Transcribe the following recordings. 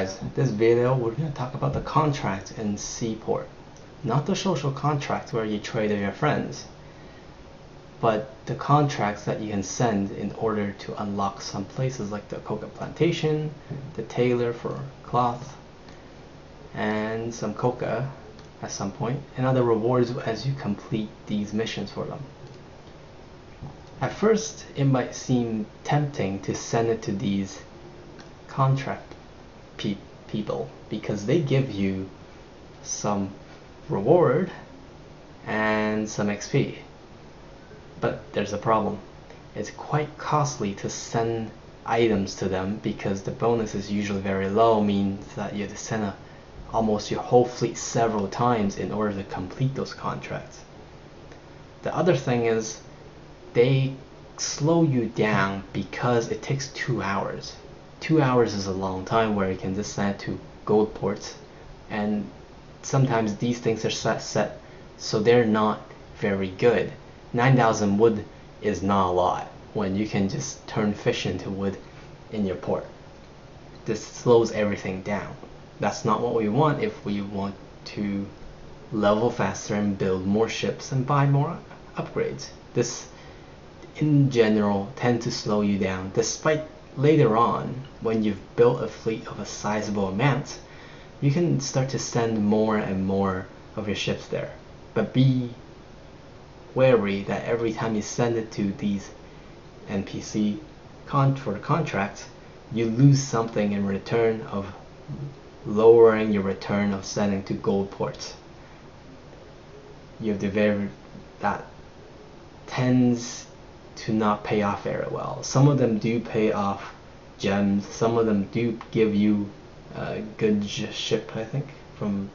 This video we're going to talk about the contract in Seaport. Not the social contract where you trade with your friends, but the contracts that you can send in order to unlock some places like the coca plantation, the tailor for cloth, and some coca at some point, and other rewards as you complete these missions for them. At first, it might seem tempting to send it to these contract people because they give you some reward and some XP. But there's a problem. It's quite costly to send items to them because the bonus is usually very low, means that you have to send almost your whole fleet several times in order to complete those contracts. The other thing is they slow you down because it takes 2 hours. 2 hours is a long time where you can just send it to gold ports, and sometimes these things are set so they're not very good. 9,000 wood is not a lot when you can just turn fish into wood in your port. This slows everything down. That's not what we want if we want to level faster and build more ships and buy more upgrades. This in general tend to slow you down, despite later on when you've built a fleet of a sizable amount you can start to send more and more of your ships there. But be wary that every time you send it to these NPC for contracts, you lose something in return of lowering your return of sending to gold ports. You have to vary that tends to not pay off very well. Some of them do pay off gems, some of them do give you a good ship. I think from,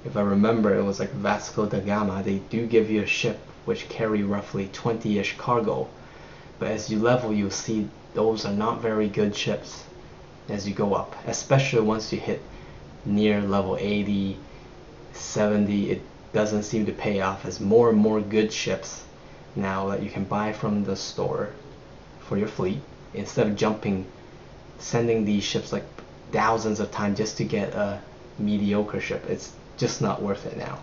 if I remember, it was like Vasco da Gama. They do give you a ship which carry roughly 20-ish cargo, but as you level you'll see those are not very good ships as you go up, especially once you hit near level 80, 70. It doesn't seem to pay off, as more and more good ships now that you can buy from the store for your fleet, instead of sending these ships like thousands of times just to get a mediocre ship. It's just not worth it now,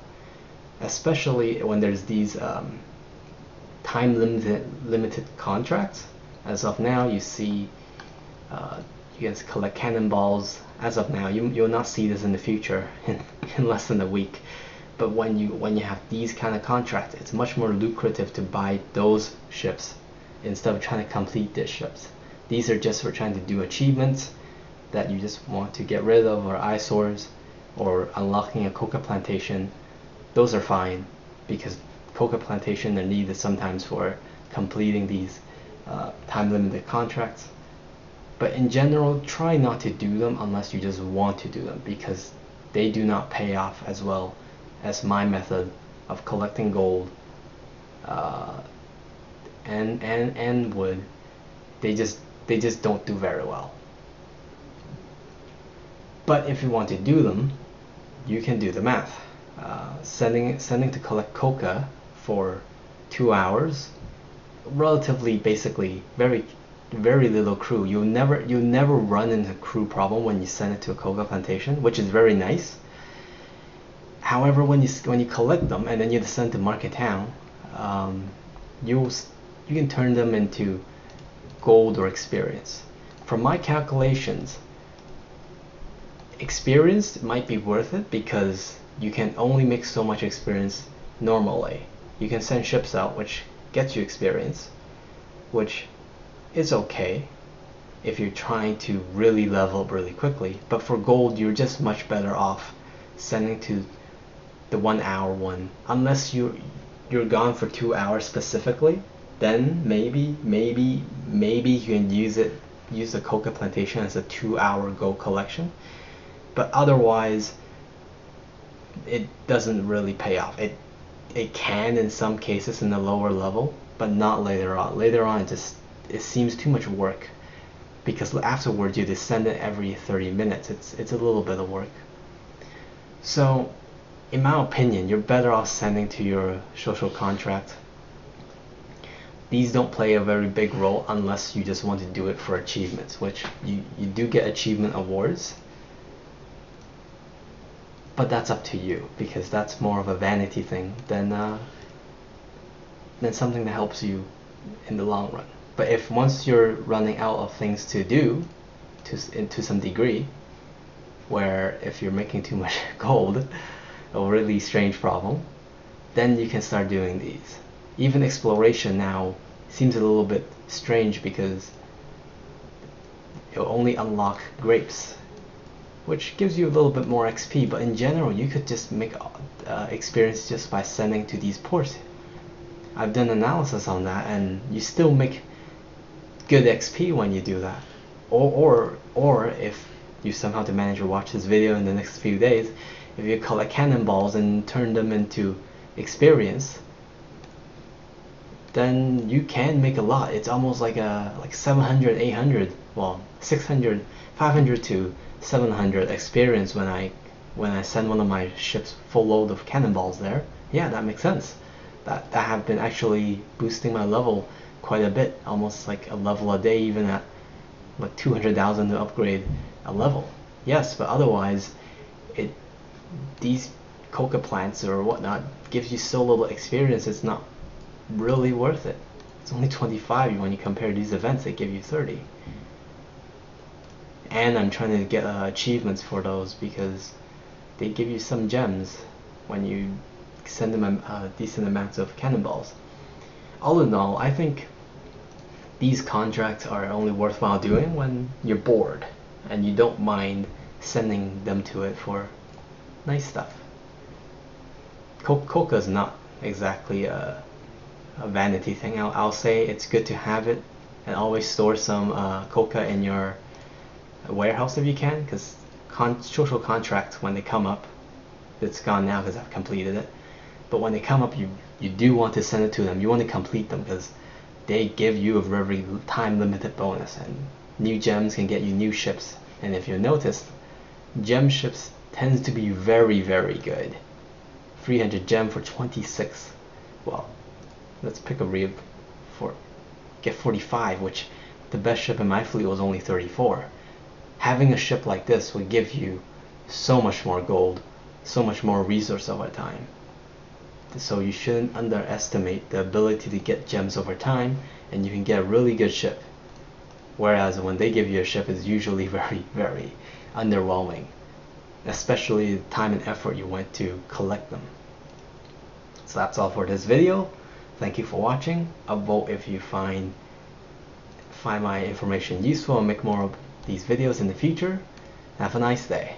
especially when there's these time limited contracts. As of now, you see you guys collect cannonballs. As of now, you'll not see this in the future in less than a week. But when you have these kind of contracts, it's much more lucrative to buy those ships instead of trying to complete these ships. These are just for trying to do achievements that you just want to get rid of, or eyesores, or unlocking a coca plantation. Those are fine because coca plantation are needed sometimes for completing these time limited contracts. But in general, try not to do them unless you just want to do them, because they do not pay off as well as my method of collecting gold and wood. They just don't do very well. But if you want to do them, you can do the math. Sending to collect coca for 2 hours, relatively basically very little crew. You'll never run into a crew problem when you send it to a coca plantation, which is very nice. However, when you collect them and then you send to market town, you can turn them into gold or experience. From my calculations, experience might be worth it because you can only make so much experience normally. You can send ships out which gets you experience, which is okay if you're trying to really level up really quickly. But for gold, you're just much better off sending to the 1 hour one, unless you're gone for 2 hours specifically. Then maybe you can use the coca plantation as a 2 hour gold collection. But otherwise, it doesn't really pay off. It can in some cases in the lower level, but not later on. Later on, it seems too much work, because afterwards you just send it every 30 minutes. It's a little bit of work. So, in my opinion, you're better off sending to your social contract. These don't play a very big role unless you just want to do it for achievements, which you do get achievement awards But that's up to you, because that's more of a vanity thing than something that helps you in the long run. But if once you're running out of things to do, to some degree, where if you're making too much gold, a really strange problem, then you can start doing these. Even exploration now seems a little bit strange because it'll only unlock grapes, which gives you a little bit more XP, but in general you could just make experience just by sending to these ports. I've done analysis on that, and you still make good XP when you do that. Or if you somehow to manage to watch this video in the next few days, if you collect cannonballs and turn them into experience, then you can make a lot. It's almost like 700, 800, well 600, 500 to 700 experience when I send one of my ships full load of cannonballs there. Yeah, that makes sense. That have been actually boosting my level quite a bit, almost like a level a day, even at like 200,000 to upgrade a level. Yes, but otherwise, these coca plants or whatnot gives you so little experience, it's not really worth it. It's only 25 when you compare these events, they give you 30. And I'm trying to get achievements for those because they give you some gems when you send them decent amounts of cannonballs. All in all, I think these contracts are only worthwhile doing when you're bored and you don't mind sending them to it for nice stuff. Coca is not exactly a vanity thing. I'll say it's good to have it, and always store some coca in your warehouse if you can, because social contracts, when they come up, it's gone now because I've completed it, but when they come up, you do want to send it to them. You want to complete them because they give you a very time limited bonus, and new gems can get you new ships. And if you noticed, gem ships tends to be very, very good. 300 gem for 26. Well, let's pick a real get 45, which the best ship in my fleet was only 34. Having a ship like this would give you so much more gold, so much more resource over time. So you shouldn't underestimate the ability to get gems over time, and you can get a really good ship. Whereas when they give you a ship, it's usually very, very underwhelming, especially the time and effort you went to collect them. So that's all for this video. Thank you for watching. Upvote if you find my information useful and make more of these videos in the future. Have a nice day.